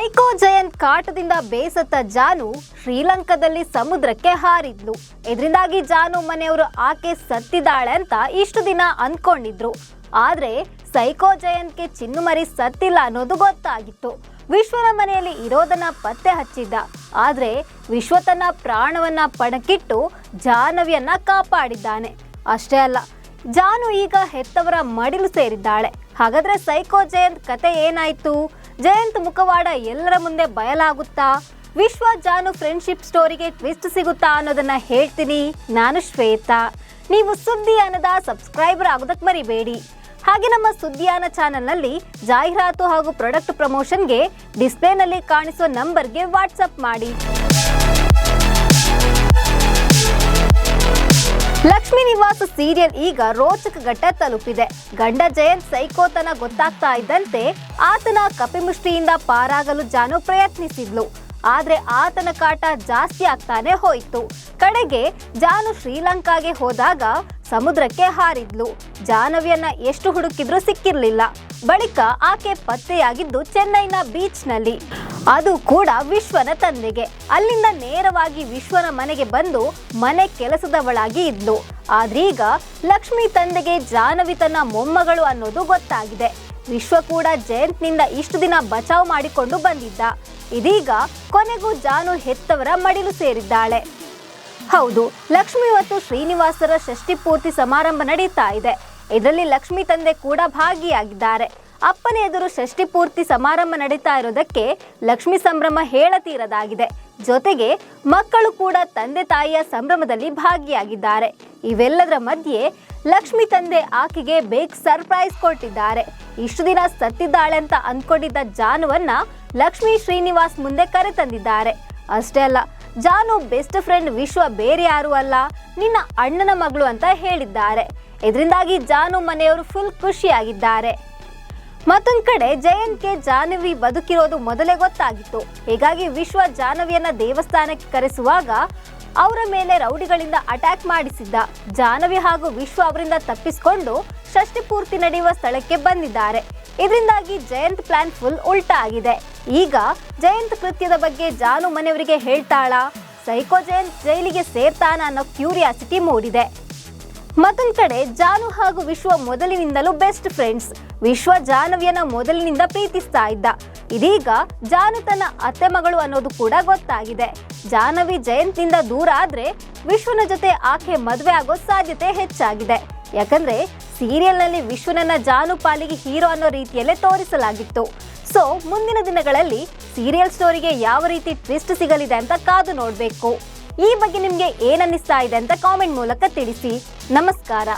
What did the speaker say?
Psycho Jayant ಕಾಟದಿಂದ ಬೇಸತ್ತ ಜಾನು ಶ್ರೀಲಂಕಾದಲ್ಲಿ ಸಮುದ್ರಕ್ಕೆ ಹಾರಿದ್ಲು. ಇದರಿಂದಾಗಿ ಜಾನು ಮನೆಯವರು ಆಕೆ ಸತ್ತಿದ್ದಾಳೆ ಅಂತ ಇಷ್ಟು ದಿನ ಅಂದ್ಕೊಂಡಿದ್ರು. ಆದ್ರೆ ಸೈಕೋ ಜಯಂತ್ಗೆ ಚಿನ್ನುಮರಿ ಸತ್ತಿಲ್ಲ ಅನ್ನೋದು ಗೊತ್ತಾಗಿತ್ತು. ವಿಶ್ವನ ಮನೆಯಲ್ಲಿ ಇರೋದನ್ನ ಪತ್ತೆ ಹಚ್ಚಿದ್ದ. ಆದ್ರೆ ವಿಶ್ವ ತನ್ನ ಪ್ರಾಣವನ್ನ ಪಣಕ್ಕಿಟ್ಟು ಜಾಹ್ನವಿಯನ್ನ ಕಾಪಾಡಿದ್ದಾನೆ. ಅಷ್ಟೇ ಅಲ್ಲ, ಜಾನು ಈಗ ಹೆತ್ತವರ ಮಡಿಲು ಸೇರಿದ್ದಾಳೆ. ಹಾಗಾದ್ರೆ ಸೈಕೋ ಜಯಂತ್ ಕತೆ ಏನಾಯ್ತು? ಜಯಂತ್ ಮುಖವಾಡ ಎಲ್ಲರ ಮುಂದೆ ಬಯಲಾಗುತ್ತಾ? ವಿಶ್ವ ಜಾನು ಫ್ರೆಂಡ್ಶಿಪ್ ಸ್ಟೋರಿಗೆ ಟ್ವಿಸ್ಟ್ ಸಿಗುತ್ತಾ ಅನ್ನೋದನ್ನ ಹೇಳ್ತೀನಿ. ನಾನು ಶ್ವೇತಾ. ನೀವು ಸುದ್ದಿಯಾನದ ಸಬ್ಸ್ಕ್ರೈಬರ್ ಆಗೋದಕ್ಕೆ ಮರಿಬೇಡಿ. ಹಾಗೆ ನಮ್ಮ ಸುದ್ದಿಯಾನ ಚಾನೆಲ್ನಲ್ಲಿ ಜಾಹೀರಾತು ಹಾಗೂ ಪ್ರಾಡಕ್ಟ್ ಪ್ರಮೋಷನ್ಗೆ ಡಿಸ್ಪ್ಲೇನಲ್ಲಿ ಕಾಣಿಸೋ ನಂಬರ್ಗೆ ವಾಟ್ಸಪ್ ಮಾಡಿ. ಲಕ್ಷ್ಮೀ ನಿವಾಸ ಸೀರಿಯಲ್ ಈಗ ರೋಚಕ ಘಟ್ಟ ತಲುಪಿದೆ. ಗಂಡ ಜಯಂತ್ ಸೈಕೋತನ ಗೊತ್ತಾಗ್ತಾ ಇದ್ದಂತೆ ಆತನ ಕಪಿಮುಷ್ಟಿಯಿಂದ ಪಾರಾಗಲು ಜಾನು ಪ್ರಯತ್ನಿಸಿದ್ಲು. ಆದ್ರೆ ಆತನ ಕಾಟ ಜಾಸ್ತಿ ಆಗ್ತಾನೆ ಹೋಯಿತು. ಕಡೆಗೆ ಜಾನು ಶ್ರೀಲಂಕಾಗೆ ಹೋದಾಗ ಸಮುದ್ರಕ್ಕೆ ಹಾರಿದ್ಲು. ಜಾಹ್ನವಿಯನ್ನ ಎಷ್ಟು ಹುಡುಕಿದ್ರೂ ಸಿಕ್ಕಿರ್ಲಿಲ್ಲ. ಬಳಿಕ ಆಕೆ ಪತ್ತೆಯಾಗಿದ್ದು ಚೆನ್ನೈನ ಬೀಚ್ನಲ್ಲಿ, ಅದು ಕೂಡ ವಿಶ್ವನ ತಂದೆಗೆ. ಅಲ್ಲಿಂದ ನೇರವಾಗಿ ವಿಶ್ವನ ಮನೆಗೆ ಬಂದು ಮನೆ ಕೆಲಸದವಳಾಗಿ ಇದ್ಲು. ಆದ್ರೀಗ ಲಕ್ಷ್ಮಿ ತಂದೆಗೆ ಜಾಹ್ನವಿ ತನ್ನ ಮೊಮ್ಮಗಳು ಅನ್ನೋದು ಗೊತ್ತಾಗಿದೆ. ವಿಶ್ವ ಕೂಡ ಜಯಂತ್ನಿಂದ ಇಷ್ಟು ದಿನ ಬಚಾವ್ ಮಾಡಿಕೊಂಡು ಬಂದಿದ್ದ. ಇದೀಗ ಕೊನೆಗೂ ಜಾನು ಹೆತ್ತವರ ಮಡಿಲು ಸೇರಿದ್ದಾಳೆ. ಹೌದು, ಲಕ್ಷ್ಮಿ ಮತ್ತು ಶ್ರೀನಿವಾಸರ ಷಷ್ಠಿ ಪೂರ್ತಿ ಸಮಾರಂಭ ನಡೀತಾ ಇದೆ. ಇದರಲ್ಲಿ ಲಕ್ಷ್ಮಿ ತಂದೆ ಕೂಡ ಭಾಗಿಯಾಗಿದ್ದಾರೆ. ಅಪ್ಪನ ಎದುರು ಷಷ್ಠಿ ಪೂರ್ತಿ ಸಮಾರಂಭ ನಡೀತಾ ಇರೋದಕ್ಕೆ ಲಕ್ಷ್ಮಿ ಸಂಭ್ರಮ ಹೇಳತೀರದಾಗಿದೆ. ಜೊತೆಗೆ ಮಕ್ಕಳು ಕೂಡ ತಂದೆ ತಾಯಿಯ ಸಂಭ್ರಮದಲ್ಲಿ ಭಾಗಿಯಾಗಿದ್ದಾರೆ. ಇವೆಲ್ಲದರ ಮಧ್ಯೆ ಲಕ್ಷ್ಮಿ ತಂದೆ ಆಕೆಗೆ ಬೇಗ ಸರ್ಪ್ರೈಸ್ ಕೊಟ್ಟಿದ್ದಾರೆ. ಇಷ್ಟು ದಿನ ಸತ್ತಿದ್ದಾಳೆ ಅಂತ ಅಂದ್ಕೊಂಡಿದ್ದ ಜಾನುವನ್ನ ಲಕ್ಷ್ಮಿ ಶ್ರೀನಿವಾಸ್ ಮುಂದೆ ಕರೆತಂದಿದ್ದಾರೆ. ಅಷ್ಟೇ ಅಲ್ಲ, ಜಾನು ಬೆಸ್ಟ್ ಫ್ರೆಂಡ್ ವಿಶ್ವ ಬೇರೆ ಯಾರು ಅಲ್ಲ, ನಿನ್ನ ಅಣ್ಣನ ಮಗಳು ಅಂತ ಹೇಳಿದ್ದಾರೆ. ಇದರಿಂದಾಗಿ ಜಾನು ಮನೆಯವರು ಫುಲ್ ಖುಷಿಯಾಗಿದ್ದಾರೆ. ಮತ್ತೊಂದು ಕಡೆ ಜಯಂತ್ಗೆ ಜಾಹ್ನವಿ ಬದುಕಿರೋದು ಮೊದಲೇ ಗೊತ್ತಾಗಿತ್ತು. ಹೀಗಾಗಿ ವಿಶ್ವ ಜಾಹ್ನವಿಯನ್ನ ದೇವಸ್ಥಾನಕ್ಕೆ ಕರೆಸುವಾಗ ಅವರ ಮೇಲೆ ರೌಡಿಗಳಿಂದ ಅಟ್ಯಾಕ್ ಮಾಡಿಸಿದ್ದ. ಜಾಹ್ನವಿ ಹಾಗೂ ವಿಶ್ವ ಅವರಿಂದ ತಪ್ಪಿಸಿಕೊಂಡು ಷಷ್ಠಿ ಪೂರ್ತಿ ನಡೆಯುವ ಸ್ಥಳಕ್ಕೆ ಬಂದಿದ್ದಾರೆ. ಇದರಿಂದಾಗಿ ಜಯಂತ್ ಪ್ಲಾನ್ ಫುಲ್ ಉಲ್ಟಾ ಆಗಿದೆ. ಈಗ ಜಯಂತ್ ಕೃತ್ಯದ ಬಗ್ಗೆ ಜಾನು ಮನೆಯವರಿಗೆ ಹೇಳ್ತಾಳಾ? ಸೈಕೋ ಜಯಂತ್ ಜೈಲಿಗೆ ಸೇರ್ತಾನ ಅನ್ನೋ ಕ್ಯೂರಿಯಾಸಿಟಿ ಮೂಡಿದೆ. ಮತ್ತೊಂದು ಕಡೆ ಜಾನು ಹಾಗೂ ವಿಶ್ವ ಮೊದಲಿನಿಂದಲೂ ಬೆಸ್ಟ್ ಫ್ರೆಂಡ್ಸ್. ವಿಶ್ವ ಜಾಹ್ನವಿಯನ್ನ ಮೊದಲಿನಿಂದ ಪ್ರೀತಿಸ್ತಾ ಇದ್ದ. ಇದೀಗ ಜಾನು ತನ್ನ ಅತ್ತೆ ಮಗಳು ಅನ್ನೋದು ಕೂಡ ಗೊತ್ತಾಗಿದೆ. ಜಾಹ್ನವಿ ಜಯಂತ್ನಿಂದ ದೂರ ಆದ್ರೆ ವಿಶ್ವನ ಜೊತೆ ಆಕೆ ಮದುವೆ ಆಗೋ ಸಾಧ್ಯತೆ ಹೆಚ್ಚಾಗಿದೆ. ಯಾಕಂದ್ರೆ ಸೀರಿಯಲ್ನಲ್ಲಿ ವಿಶ್ವನನ್ನ ಜಾನು ಪಾಲಿಗೆ ಹೀರೋ ಅನ್ನೋ ರೀತಿಯಲ್ಲೇ ತೋರಿಸಲಾಗಿತ್ತು. ಸೊ ಮುಂದಿನ ದಿನಗಳಲ್ಲಿ ಸೀರಿಯಲ್ ಸ್ಟೋರಿಗೆ ಯಾವ ರೀತಿ ಟ್ವಿಸ್ಟ್ ಸಿಗಲಿದೆ ಅಂತ ಕಾದು ನೋಡಬೇಕು. ಈ ಬಗ್ಗೆ ನಿಮಗೆ ಏನನ್ನಿಸ್ತಾ ಇದೆ ಅಂತ ಕಾಮೆಂಟ್ ಮೂಲಕ ತಿಳಿಸಿ. ನಮಸ್ಕಾರ.